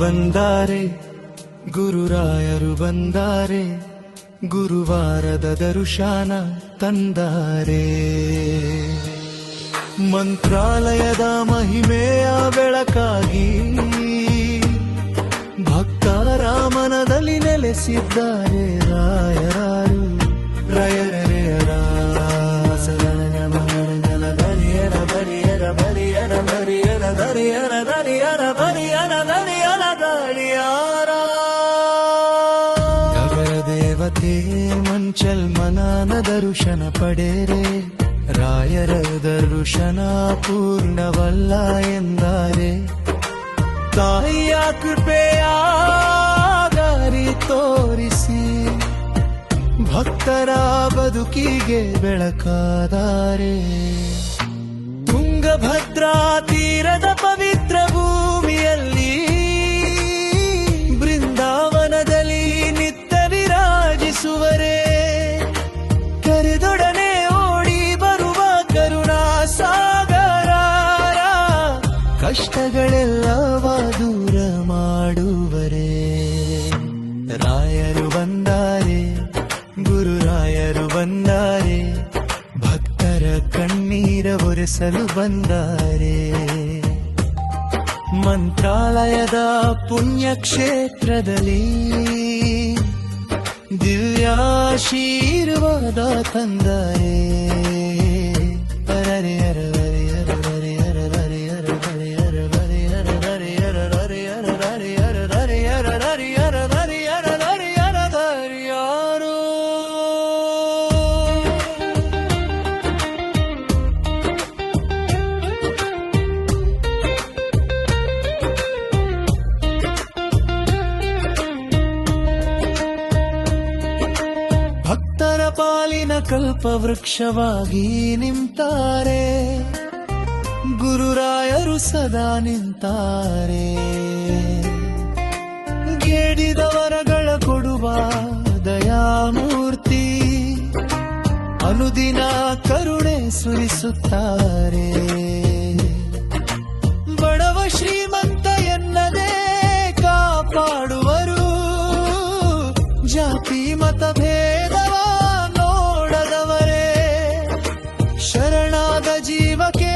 ಬಂದಾರೆ, ಗುರುರಾಯರು ಬಂದಾರೆ, ಗುರುವಾರದ ದರ್ಶನ ತಂದಾರೆ. ಮಂತ್ರಾಲಯದ ಮಹಿಮೆಯ ಬೆಳಕಾಗಿ ಭಕ್ತರ ಮನದಲ್ಲಿ ನೆಲೆಸಿದ್ದಾರೆ ರಾಯರಾರು. ರಾಯರ ಗಗನ ದೇವತೆ ಮಂಚಲ್ ಮನಾನ ದರ್ಶನ ಪಡೆರೆ, ರಾಯರ ದರ್ಶನ ಪೂರ್ಣವಲ್ಲ ಎಂದರೆ, ತಾಯಿಯ ಕೃಪೆಯ ದಾರಿ ತೋರಿಸಿ ಭಕ್ತರ ಬದುಕಿಗೆ ಬೆಳಕಾದರೆ. ತುಂಗಭದ್ರಾ ತೀರದ ಪವಿತ್ರ ಭೂಮಿಯಲ್ಲಿ ಬೃಂದಾವನದಲ್ಲಿ ನಿತ್ಯ ವಿರಾಜಿಸುವರೇ, ಕರೆದೊಡನೆ ಓಡಿ ಬರುವ ಕರುಣಾ ಸಾಗರ, ಕಷ್ಟಗಳೆಲ್ಲವ ದೂರ ಮಾಡುವರೇ. ರಾಯರು ಬಂದಾರೆ, ಗುರುರಾಯರು ಬಂದಾರೆ, ಭಕ್ತರ ಕಣ್ಣೀರ ಒರೆಸಲು ಬಂದಾರೆ. ಮಂತ್ರಾಲಯದ ಪುಣ್ಯಕ್ಷೇತ್ರದಲ್ಲಿ ದಿವ್ಯಾಶೀರ್ವಾದ ತಂದರೆ. ಭಕ್ತರ ಪಾಲಿನ ಕಲ್ಪವೃಕ್ಷವಾಗಿ ನಿಂತಾರೆ, ಗುರುರಾಯರು ಸದಾ ನಿಂತಾರೆ. ಬೇಡಿದ ವರಗಳ ಕೊಡುವ ದಯಾಮೂರ್ತಿ, ಅನುದಿನ ಕರುಣೆ ಸುರಿಸುತ್ತಾರೆ. ಬಡವ ಶ್ರೀಮಂತ ಎನ್ನದೇ ಕಾಪಾಡುವರು, ಜಾತಿ ಮತ ಭೇದವ ನೋಡದವರೇ. ಶರಣಾದ ಜೀವಕ್ಕೆ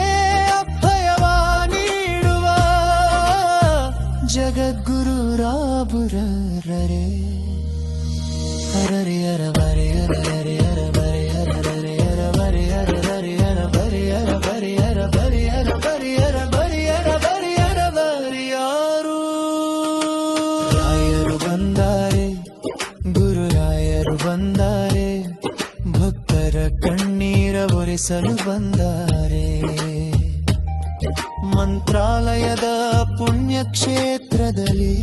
ಅಭಯವ ನೀಡುವ ಜಗದ್ಗುರು ರಾಬುರರೇ. ಹರರಿ ಹರ ಬರೆ ಹರ ಹರಿ ಹರ ಬರೆ ಹರ ಹರಿ ಹರ ಬರೆ ಹರ ಹರಿ ಹರ ಬರೆ ಹರ ಬರೆ ಹರ ಬರೆ ಹರ ಬರೆ ಹರ ಬರೆ ಹರ ಬರೆ ಹರ ಬರಿಯಾರು. ರಾಯರು ಬಂದಾರೆ, ಗುರುರಾಯರು ಬಂದಾರೆ, ಭಕ್ತರ ಕಣ್ಣೀರ ಒರೆಸಲು ಬಂದಾರೆ. ಮಂತ್ರಾಲಯದ ಪುಣ್ಯಕ್ಷೇತ್ರದಲ್ಲಿ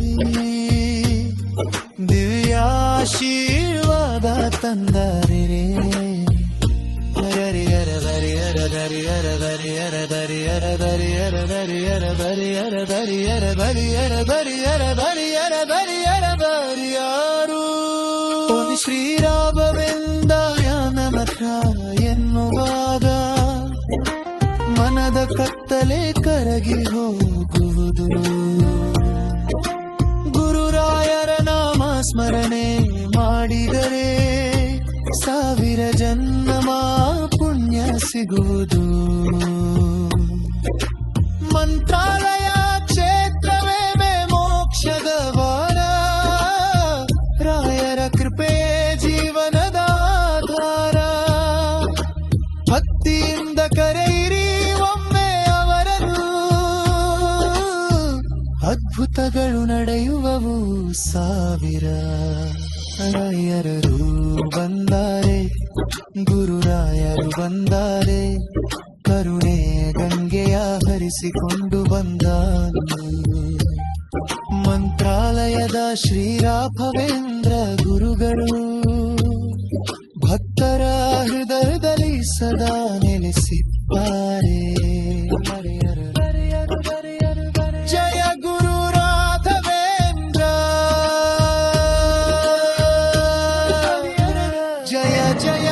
ದಿವ್ಯಾಶೀರ್ವಾದ ತಂದಾರೆ. ಹರಿ ಹರ ಹರಿ ಹರ ಹರಿ ಹರ ಹರಿ ಹರ ಹರಿ ಹರ ಹರಿ ಹರ ಹರಿ ಹರ ಹರಿ ಹರ ಹರಿ ಹರ ಹರಿ ಹರ ಹರಿ ಹರ ಹರಿ ಹರ ಹರಿ ಹರ ಹರಿಯಾರು. ಶ್ರೀರಾಘವೇಂದ್ರಾಯ ನಮಃ ಎನ್ನುವಾಗ ಮನದ ಕತ್ತಲೆ ಕರಗಿ ಹೋಗುವುದು. ಗುರುರಾಯರ ನಾಮ ಸ್ಮರಣೆ ಮಾಡಿದರೆ ಸಾವಿರ ಜನ್ಮ ಪುಣ್ಯ ಸಿಗುವುದು. ಮಂತ್ರಾಲಯ ಕ್ಷೇತ್ರವೇ ಮೋಕ್ಷದ ವಾರ, ರಾಯರ ಕೃಪೆ ಜೀವನದ ಆಧಾರ. ಭಕ್ತಿಯಿಂದ ಕರೆಯಿರಿ ಒಮ್ಮೆ ಅವರನ್ನು, ಅದ್ಭುತಗಳು ನಡೆಯುವವು ಸಾವಿರ. ರಾಯರು ಬಂದಾರೆ, ಗುರುರಾಯರು ಬಂದಾರೆ, ಕರುಣೆ ಗಂಗೆಯ ಹರಿಸಿಕೊಂಡು ಬಂದಾನು. ಮಂತ್ರಾಲಯದ ಶ್ರೀರಾಘವೇಂದ್ರ ಗುರುಗಳು ಭಕ್ತರ ಹೃದಯದಲ್ಲಿ ಸದಾ ನೆಲೆಸಿದ್ದಾರೆ. ಜಯ ಗುರು ರಾಘವೇಂದ್ರ, ಜಯ ಜಯ